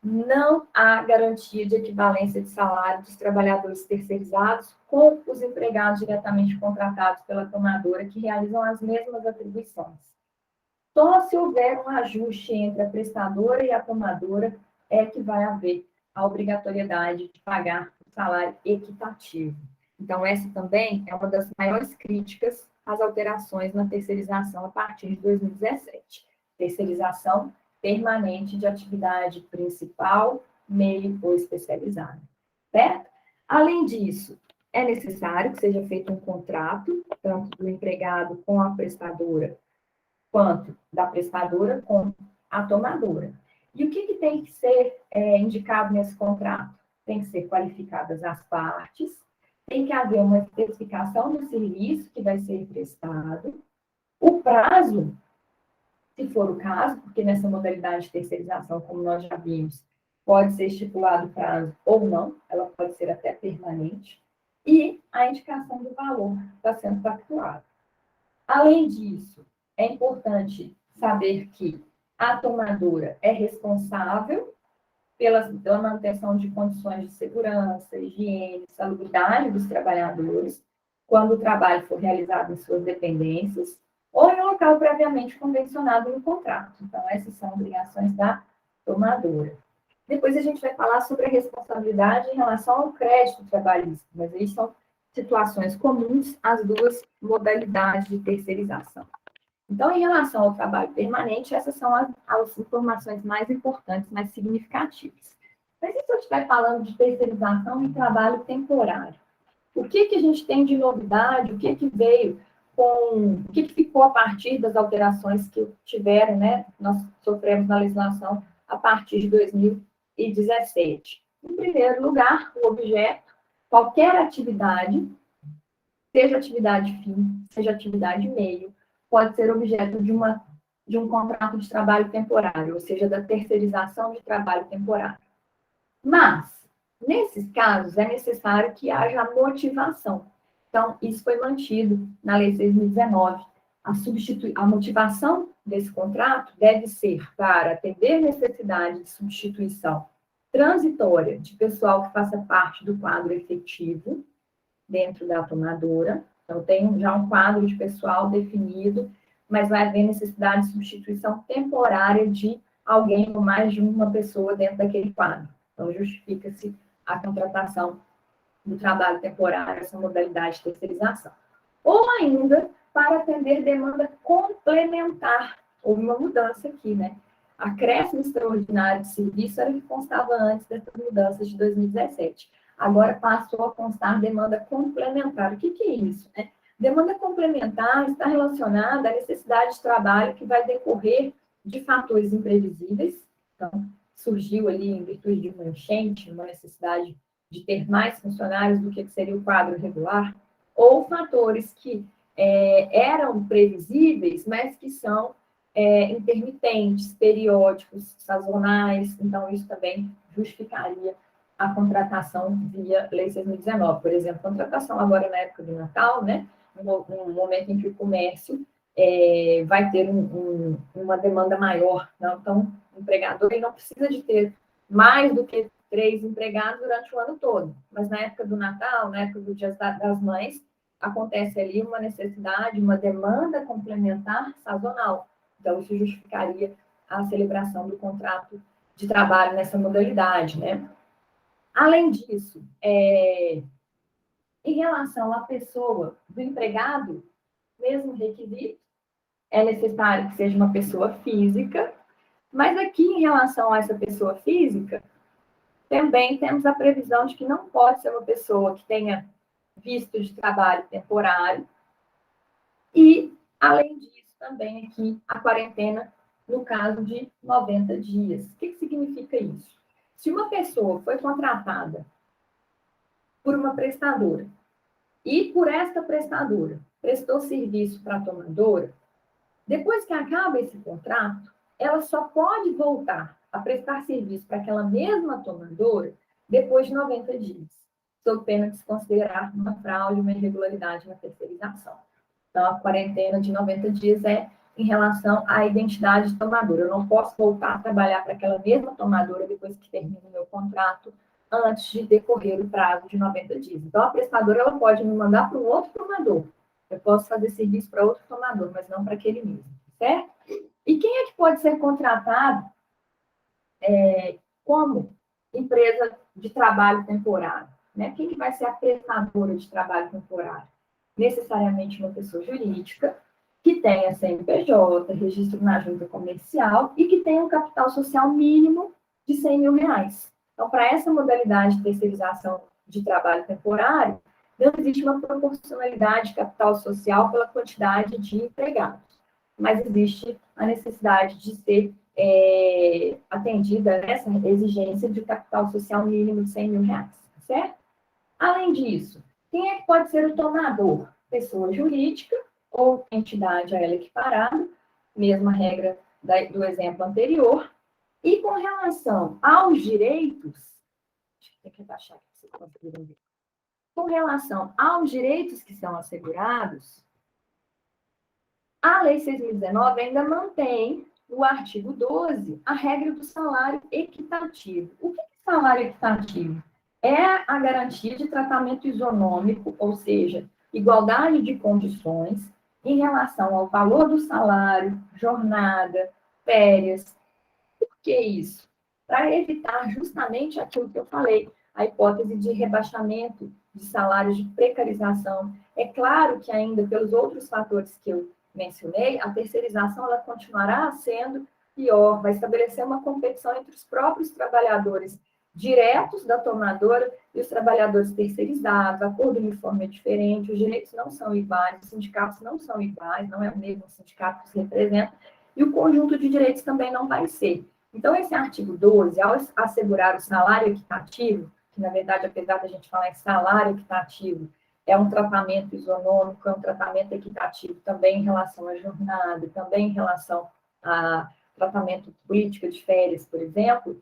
não há garantia de equivalência de salário dos trabalhadores terceirizados com os empregados diretamente contratados pela tomadora, que realizam as mesmas atribuições. Só se houver um ajuste entre a prestadora e a tomadora é que vai haver a obrigatoriedade de pagar o salário equitativo. Então, essa também é uma das maiores críticas às alterações na terceirização a partir de 2017. Terceirização permanente de atividade principal, meio ou especializada. Certo? Além disso, é necessário que seja feito um contrato, tanto do empregado com a prestadora, quanto da prestadora com a tomadora. E o que tem que ser indicado nesse contrato? Tem que ser qualificadas as partes, tem que haver uma especificação do serviço que vai ser prestado, o prazo, se for o caso, porque nessa modalidade de terceirização, como nós já vimos, pode ser estipulado o prazo ou não, ela pode ser até permanente, e a indicação do valor está sendo pactuado. Além disso, é importante saber que a tomadora é responsável pela manutenção de condições de segurança, higiene, salubridade dos trabalhadores, quando o trabalho for realizado em suas dependências, ou em um local previamente convencionado no contrato. Então, essas são obrigações da tomadora. Depois a gente vai falar sobre a responsabilidade em relação ao crédito trabalhista, mas aí são situações comuns às duas modalidades de terceirização. Então, em relação ao trabalho permanente, essas são as informações mais importantes, mais significativas. Mas e se eu estiver falando de terceirização e trabalho temporário? O que a gente tem de novidade, o que veio o que ficou a partir das alterações que tiveram, né? Nós sofremos na legislação a partir de 2017. Em primeiro lugar, o objeto, qualquer atividade, seja atividade fim, seja atividade meio, pode ser objeto de um contrato de trabalho temporário, ou seja, da terceirização de trabalho temporário. Mas, nesses casos, é necessário que haja motivação. Então, isso foi mantido na Lei 6.019. A motivação desse contrato deve ser para atender necessidade de substituição transitória de pessoal que faça parte do quadro efetivo dentro da tomadora. Então, tem já um quadro de pessoal definido, mas vai haver necessidade de substituição temporária de alguém ou mais de uma pessoa dentro daquele quadro. Então, justifica-se a contratação do trabalho temporário, essa modalidade de terceirização. Ou ainda, para atender demanda complementar. Houve uma mudança aqui, né? Acréscimo extraordinário de serviço era o que constava antes dessas mudanças de 2017. Agora passou a constar demanda complementar. O que é isso, né? Demanda complementar está relacionada à necessidade de trabalho que vai decorrer de fatores imprevisíveis. Então, surgiu ali, em virtude de uma enchente, uma necessidade de ter mais funcionários do que seria o quadro regular, ou fatores que eram previsíveis, mas que são intermitentes, periódicos, sazonais. Então, isso também justificaria a contratação via Lei 6.019. Por exemplo, contratação agora na época do Natal, né? Um momento em que o comércio vai ter uma demanda maior. Não? Então, o empregador ele não precisa de ter mais do que 3 empregados durante o ano todo. Mas na época do Natal, na época do Dia das Mães, acontece ali uma necessidade, uma demanda complementar sazonal. Então, isso justificaria a celebração do contrato de trabalho nessa modalidade, né? Além disso, em relação à pessoa do empregado, mesmo requisito, é necessário que seja uma pessoa física, mas aqui, em relação a essa pessoa física, também temos a previsão de que não pode ser uma pessoa que tenha visto de trabalho temporário. E, além disso, também aqui a quarentena no caso de 90 dias. O que significa isso? Se uma pessoa foi contratada por uma prestadora e por esta prestadora prestou serviço para a tomadora, depois que acaba esse contrato, ela só pode voltar a prestar serviço para aquela mesma tomadora depois de 90 dias, sob pena de se considerar uma fraude, uma irregularidade na terceirização. Então, a quarentena de 90 dias é em relação à identidade de tomadora. Eu não posso voltar a trabalhar para aquela mesma tomadora depois que termina o meu contrato, antes de decorrer o prazo de 90 dias. Então, a prestadora ela pode me mandar para um outro tomador. Eu posso fazer serviço para outro tomador, mas não para aquele mesmo, certo? E quem é que pode ser contratado como empresa de trabalho temporário? Né? Quem que vai ser a prestadora de trabalho temporário? Necessariamente uma pessoa jurídica que tenha CNPJ, registro na junta comercial e que tenha um capital social mínimo de R$100 mil. Então, para essa modalidade de terceirização de trabalho temporário, não existe uma proporcionalidade de capital social pela quantidade de empregados, mas existe a necessidade de ser atendida essa exigência de capital social mínimo de R$100 mil, certo? Além disso, quem é que pode ser o tomador? Pessoa jurídica ou entidade a ela equiparada, mesma regra do exemplo anterior. E com relação aos direitos, acho que tem que abaixar aqui para vocês conseguirem ver. Com relação aos direitos que são assegurados, a Lei 6.019 ainda mantém, no artigo 12, a regra do salário equitativo. O que é salário equitativo? É a garantia de tratamento isonômico, ou seja, igualdade de condições em relação ao valor do salário, jornada, férias. Por que isso? Para evitar justamente aquilo que eu falei, a hipótese de rebaixamento de salários, de precarização. É claro que ainda pelos outros fatores que eu mencionei, a terceirização ela continuará sendo pior, vai estabelecer uma competição entre os próprios trabalhadores diretos da tomadora e os trabalhadores terceirizados, acordo uniforme é diferente, os direitos não são iguais, os sindicatos não são iguais, não é o mesmo sindicato que se representa, e o conjunto de direitos também não vai ser. Então, esse artigo 12, ao assegurar o salário equitativo, que, na verdade, apesar da gente falar em salário equitativo, é um tratamento isonômico, é um tratamento equitativo também em relação à jornada, também em relação a tratamento de política de férias, por exemplo,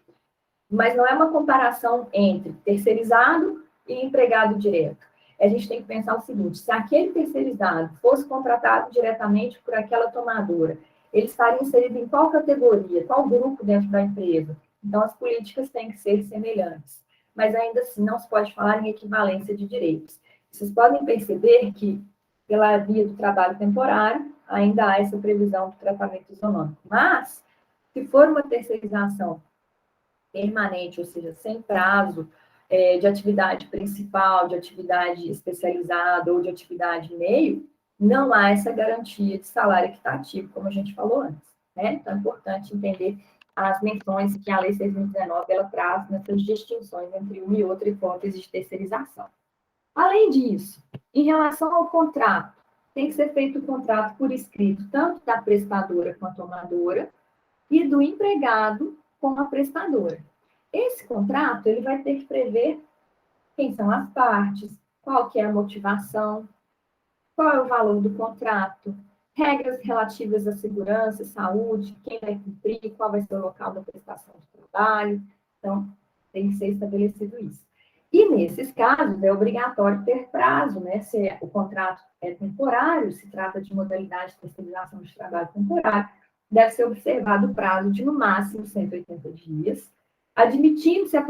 mas não é uma comparação entre terceirizado e empregado direto. A gente tem que pensar o seguinte, se aquele terceirizado fosse contratado diretamente por aquela tomadora, ele estaria inserido em qual categoria, qual grupo dentro da empresa? Então, as políticas têm que ser semelhantes. Mas, ainda assim, não se pode falar em equivalência de direitos. Vocês podem perceber que, pela via do trabalho temporário, ainda há essa previsão do tratamento isonômico. Mas, se for uma terceirização permanente, ou seja, sem prazo de atividade principal, de atividade especializada ou de atividade meio, não há essa garantia de salário equitativo, como a gente falou antes. Né? Então, é importante entender as menções que a Lei 6.019 ela traz nessas distinções entre uma e outra hipótese de terceirização. Além disso, em relação ao contrato, tem que ser feito o contrato por escrito, tanto da prestadora com a tomadora, e do empregado com a prestadora. Esse contrato ele vai ter que prever quem são as partes, qual que é a motivação, qual é o valor do contrato, regras relativas à segurança, saúde, quem vai cumprir, qual vai ser o local da prestação de trabalho. Então, tem que ser estabelecido isso. E, nesses casos, é obrigatório ter prazo, né? Se o contrato é temporário, se trata de modalidade de terceirização de trabalho temporário, deve ser observado o prazo de, no máximo, 180 dias, admitindo-se a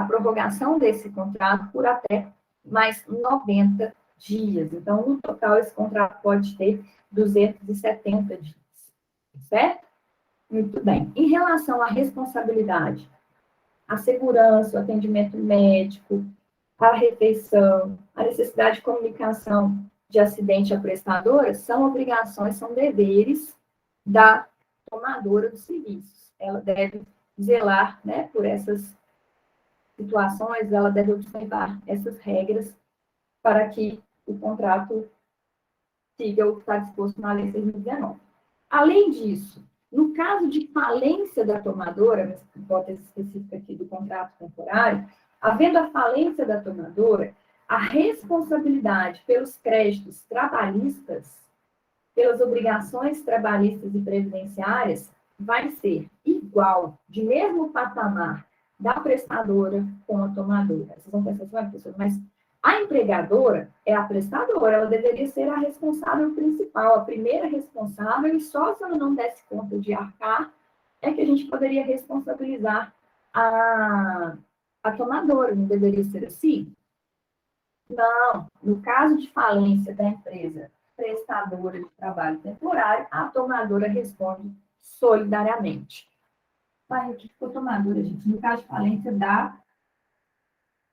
prorrogação desse contrato por até mais 90 dias. Então, no total, esse contrato pode ter 270 dias, certo? Muito bem. Em relação à responsabilidade, a segurança, o atendimento médico, a refeição, a necessidade de comunicação de acidente à prestadora são obrigações, são deveres da tomadora dos serviços. Ela deve zelar, né, por essas situações, ela deve observar essas regras para que o contrato siga o que está disposto na Lei 6.019. Além disso, no caso de falência da tomadora, nessa hipótese específica aqui do contrato temporário, havendo a falência da tomadora, a responsabilidade pelos créditos trabalhistas, pelas obrigações trabalhistas e previdenciárias, vai ser igual, de mesmo patamar, da prestadora com a tomadora. Vocês vão pensar assim, professor, mas a empregadora é a prestadora, ela deveria ser a responsável principal, a primeira responsável, e só se ela não desse conta de arcar, é que a gente poderia responsabilizar a tomadora, não deveria ser assim? Não, no caso de falência da empresa prestadora de trabalho temporário, a tomadora responde solidariamente. Mas o que ficou tomadora, gente? No caso de falência da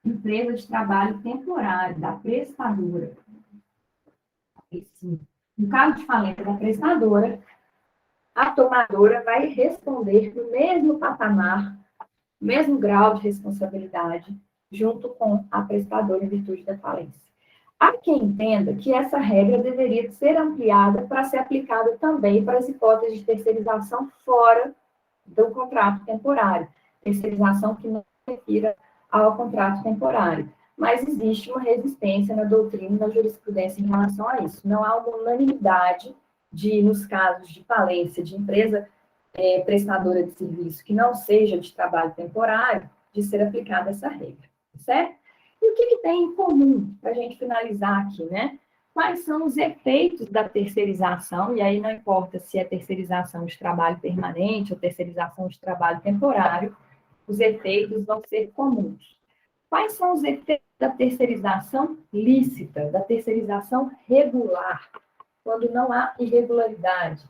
empresa de trabalho temporário, da prestadora. Sim. No caso de falência da prestadora, a tomadora vai responder no mesmo patamar, mesmo grau de responsabilidade, junto com a prestadora em virtude da falência. Há quem entenda que essa regra deveria ser ampliada para ser aplicada também para as hipóteses de terceirização fora do contrato temporário. Terceirização que não se refira ao contrato temporário. Mas existe uma resistência na doutrina e na jurisprudência em relação a isso. Não há uma unanimidade de, nos casos de falência de empresa prestadora de serviço que não seja de trabalho temporário, de ser aplicada essa regra, certo? E o que tem em comum, para a gente finalizar aqui, né? Quais são os efeitos da terceirização, e aí não importa se é terceirização de trabalho permanente ou terceirização de trabalho temporário, os efeitos vão ser comuns. Quais são os efeitos da terceirização lícita, da terceirização regular, quando não há irregularidade?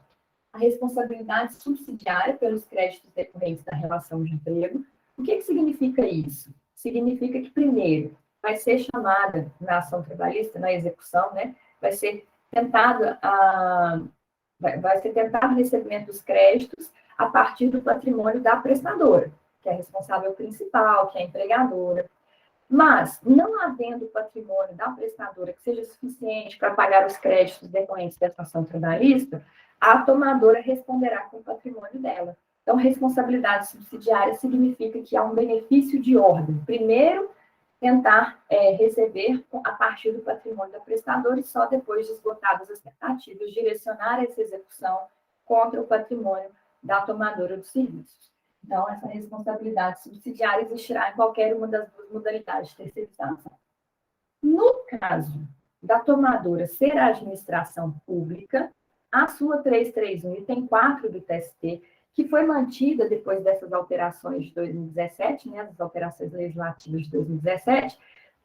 A responsabilidade subsidiária pelos créditos decorrentes da relação de emprego. O que significa isso? Significa que, primeiro, vai ser chamada na ação trabalhista, na execução, né? Vai ser tentado o recebimento dos créditos a partir do patrimônio da prestadora, que é a responsável principal, que é a empregadora. Mas, não havendo patrimônio da prestadora que seja suficiente para pagar os créditos decorrentes dessa ação trabalhista, a tomadora responderá com o patrimônio dela. Então, responsabilidade subsidiária significa que há um benefício de ordem. Primeiro, tentar receber a partir do patrimônio da prestadora e só depois de esgotadas as tentativas, direcionar essa execução contra o patrimônio da tomadora dos serviços. Então, essa responsabilidade subsidiária existirá em qualquer uma das duas modalidades de terceirização. No caso da tomadora ser a administração pública, a súmula 331, item 4 do TST, que foi mantida depois dessas alterações de 2017, né, das alterações legislativas de 2017,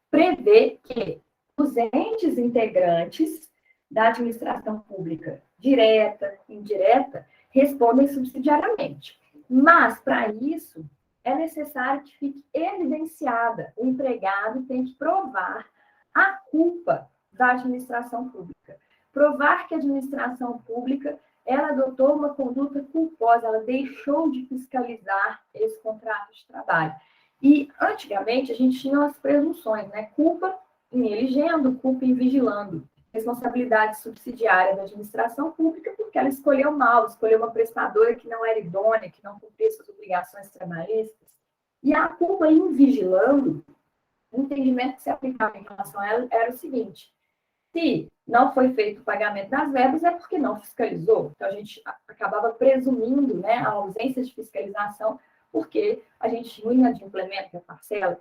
prevê que os entes integrantes da administração pública, direta, indireta, respondem subsidiariamente. Mas, para isso, é necessário que fique evidenciada. O empregado tem que provar a culpa da administração pública. Provar que a administração pública ela adotou uma conduta culposa, ela deixou de fiscalizar esse contrato de trabalho. E, antigamente, a gente tinha as presunções, né? Culpa em elegendo, culpa em vigilando. Responsabilidade subsidiária da administração pública, porque ela escolheu mal, escolheu uma prestadora que não era idônea, que não cumpria suas obrigações trabalhistas. E a culpa em vigilando, o entendimento que se aplicava em relação a ela era o seguinte: se não foi feito o pagamento das verbas, é porque não fiscalizou. Então, a gente acabava presumindo, né, a ausência de fiscalização, porque a gente tinha o inadimplemento da parcela.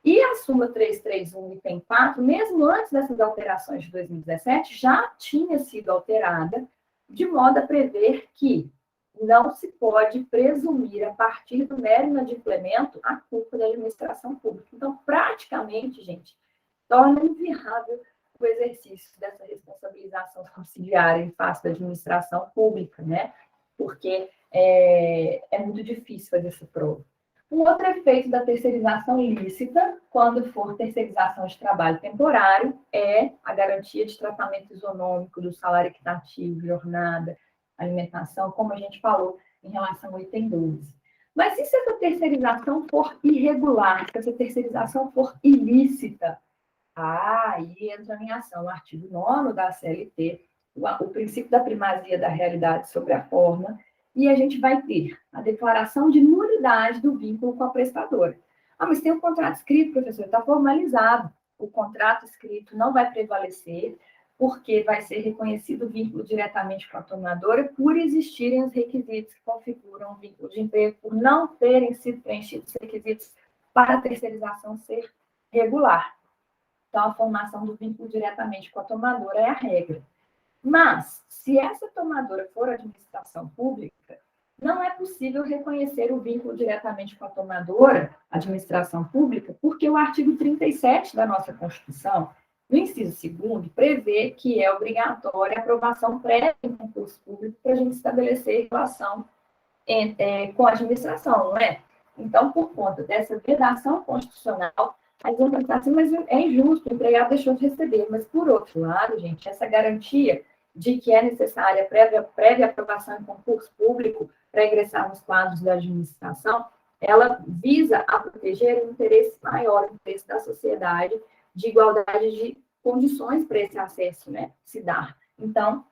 E a súmula 331, item 4, mesmo antes dessas alterações de 2017, já tinha sido alterada, de modo a prever que não se pode presumir, a partir do mero inadimplemento, a culpa da administração pública. Então, praticamente, gente, torna inviável o exercício dessa responsabilização subsidiária em face da administração pública, né? Porque é muito difícil fazer essa prova. Um outro efeito da terceirização ilícita, quando for terceirização de trabalho temporário, é a garantia de tratamento isonômico do salário equitativo, jornada, alimentação, como a gente falou em relação ao item 12. Mas e se essa terceirização for irregular, se essa terceirização for ilícita? Aí entra em ação o artigo 9º da CLT, o princípio da primazia da realidade sobre a forma, e a gente vai ter a declaração de nulidade do vínculo com a prestadora. Ah, mas tem um contrato escrito, professor, está formalizado. O contrato escrito não vai prevalecer, porque vai ser reconhecido o vínculo diretamente com a tomadora por existirem os requisitos que configuram o vínculo de emprego, por não terem sido preenchidos os requisitos para a terceirização ser regular. Então, a formação do vínculo diretamente com a tomadora é a regra. Mas, se essa tomadora for administração pública, não é possível reconhecer o vínculo diretamente com a tomadora, administração pública, porque o artigo 37 da nossa Constituição, no inciso 2º, prevê que é obrigatória a aprovação prévia em concurso público para a gente estabelecer relação com a administração, não é? Então, por conta dessa vedação constitucional, aí vão pensar assim, mas é injusto, o empregado deixou de receber. Mas, por outro lado, gente, essa garantia de que é necessária prévia aprovação em concurso público para ingressar nos quadros da administração, ela visa a proteger o interesse maior, o interesse da sociedade, de igualdade de condições para esse acesso, né, se dar. Então,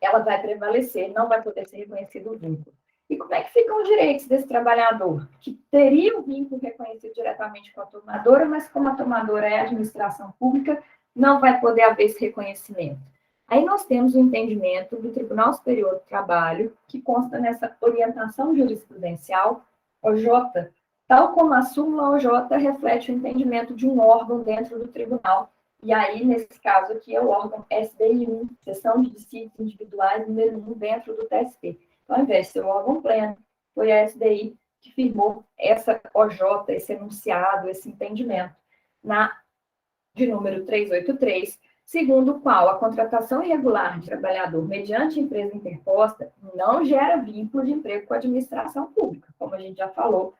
ela vai prevalecer, não vai poder ser reconhecido o vínculo. E como é que ficam os direitos desse trabalhador, que teria o vínculo reconhecido diretamente com a tomadora, mas como a tomadora é a administração pública, não vai poder haver esse reconhecimento? Aí nós temos o entendimento do Tribunal Superior do Trabalho, que consta nessa orientação jurisprudencial, OJ, tal como a súmula OJ reflete o entendimento de um órgão dentro do tribunal. E aí, nesse caso aqui, é o órgão SDI1, Seção de Dissídios Individuais, número 1, dentro do TST. Então, ao invés de ser o órgão pleno, foi a SDI que firmou essa OJ, esse enunciado, esse entendimento, de número 383, segundo o qual a contratação irregular de trabalhador mediante empresa interposta não gera vínculo de emprego com a administração pública, como a gente já falou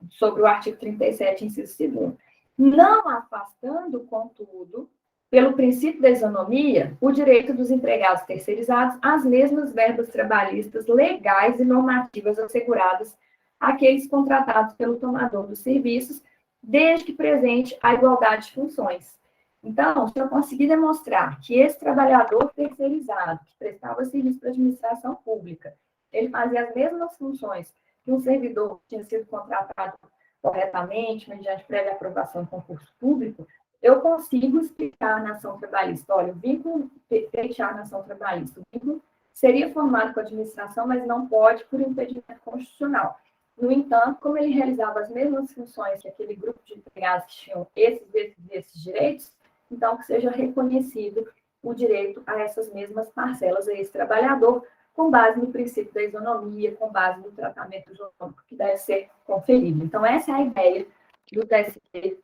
sobre o artigo 37, inciso 2º. Não afastando, contudo, pelo princípio da isonomia, o direito dos empregados terceirizados às mesmas verbas trabalhistas legais e normativas asseguradas aqueles contratados pelo tomador dos serviços, desde que presente a igualdade de funções. Então, se eu conseguir demonstrar que esse trabalhador terceirizado, que prestava serviço para a administração pública, ele fazia as mesmas funções que um servidor que tinha sido contratado corretamente, mediante prévia aprovação em concurso público, eu consigo explicar na ação trabalhista. Olha, o vínculo fechar na ação trabalhista, o vínculo seria formado com a administração, mas não pode por impedimento constitucional. No entanto, como ele realizava as mesmas funções que aquele grupo de empregados que tinham esses direitos, então que seja reconhecido o direito a essas mesmas parcelas a esse trabalhador, com base no princípio da isonomia, com base no tratamento isonômico que deve ser conferido. Então, essa é a ideia do TST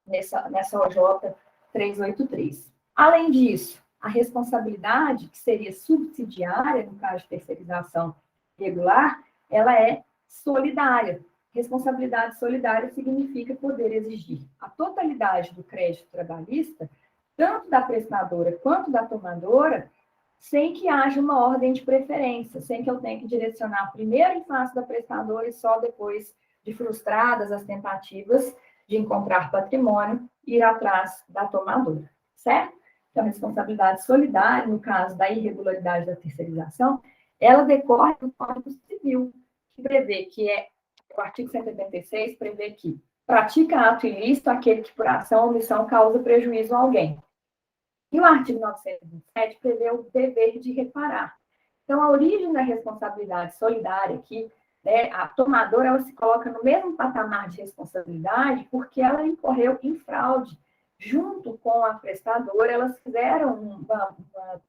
nessa OJ 383. Além disso, a responsabilidade, que seria subsidiária, no caso de terceirização regular, ela é solidária. Responsabilidade solidária significa poder exigir a totalidade do crédito trabalhista, tanto da prestadora quanto da tomadora, sem que haja uma ordem de preferência, sem que eu tenha que direcionar primeiro em face da prestadora e só depois de frustradas as tentativas de encontrar patrimônio, ir atrás da tomadora, certo? Então, a responsabilidade solidária, no caso da irregularidade da terceirização, ela decorre do Código Civil, que prevê que o artigo 186 prevê que pratica ato ilícito aquele que por ação ou omissão causa prejuízo a alguém. E o artigo 927 prevê o dever de reparar. Então, a origem da responsabilidade solidária aqui, né, a tomadora, ela se coloca no mesmo patamar de responsabilidade porque ela incorreu em fraude. Junto com a prestadora, elas fizeram uma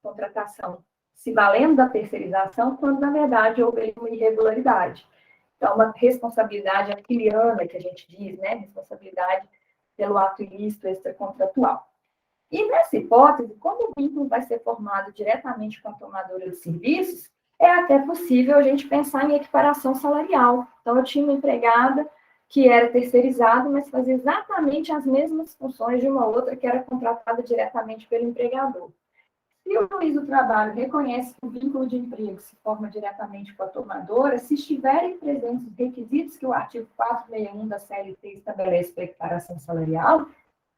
contratação se valendo da terceirização, quando, na verdade, houve uma irregularidade. Então, uma responsabilidade aquiliana, que a gente diz, né, responsabilidade pelo ato ilícito extracontratual. E nessa hipótese, como o vínculo vai ser formado diretamente com a tomadora de serviços, é até possível a gente pensar em equiparação salarial. Então, eu tinha uma empregada que era terceirizada, mas fazia exatamente as mesmas funções de uma outra que era contratada diretamente pelo empregador. Se o juiz do trabalho reconhece que o vínculo de emprego se forma diretamente com a tomadora, se estiverem presentes os requisitos que o artigo 461 da CLT estabelece para equiparação salarial,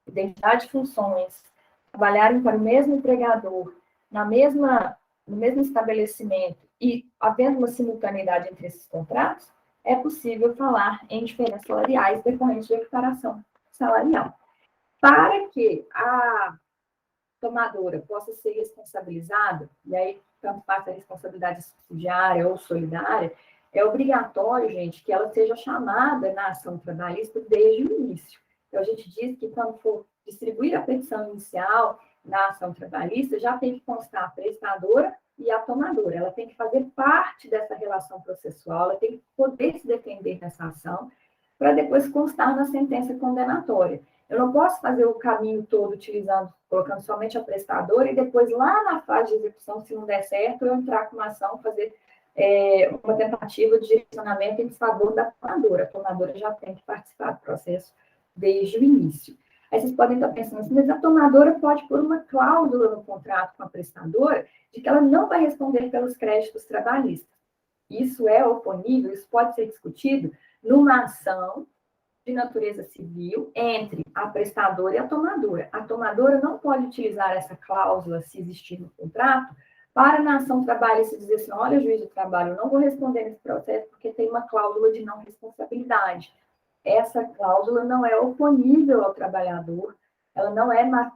identidade de funções, trabalharem para o mesmo empregador, no mesmo estabelecimento e havendo uma simultaneidade entre esses contratos, é possível falar em diferenças salariais decorrentes de equiparação salarial. Para que a tomadora possa ser responsabilizada, e aí tanto faz a responsabilidade subsidiária ou solidária, é obrigatório, gente, que ela seja chamada na ação trabalhista desde o início. Então, a gente diz que quando for distribuir a petição inicial na ação trabalhista, já tem que constar a prestadora e a tomadora. Ela tem que fazer parte dessa relação processual, ela tem que poder se defender nessa ação, para depois constar na sentença condenatória. Eu não posso fazer o caminho todo colocando somente a prestadora, e depois, lá na fase de execução, se não der certo, eu entrar com uma ação, fazer uma tentativa de direcionamento em desfavor da tomadora. A tomadora já tem que participar do processo desde o início. Aí vocês podem estar pensando assim, mas a tomadora pode pôr uma cláusula no contrato com a prestadora de que ela não vai responder pelos créditos trabalhistas. Isso é oponível, isso pode ser discutido numa ação de natureza civil entre a prestadora e a tomadora. A tomadora não pode utilizar essa cláusula, se existir no contrato, para na ação trabalhista dizer assim, olha, juiz do trabalho, eu não vou responder nesse processo porque tem uma cláusula de não responsabilidade. Essa cláusula não é oponível ao trabalhador, ela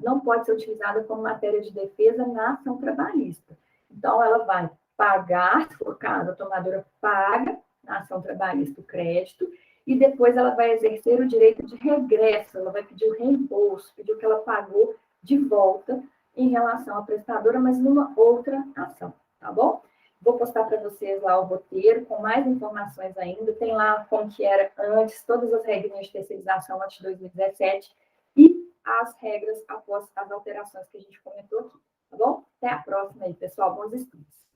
não pode ser utilizada como matéria de defesa na ação trabalhista. Então, ela vai pagar, se for caso, a tomadora paga na ação trabalhista o crédito, e depois ela vai exercer o direito de regresso, ela vai pedir o reembolso, pedir o que ela pagou de volta em relação à prestadora, mas numa outra ação, tá bom? Vou postar para vocês lá o roteiro, com mais informações ainda, tem lá como que era antes, todas as regrinhas de terceirização antes de 2017, e as regras após as alterações que a gente comentou aqui, tá bom? Até a próxima aí, pessoal, bons estudos!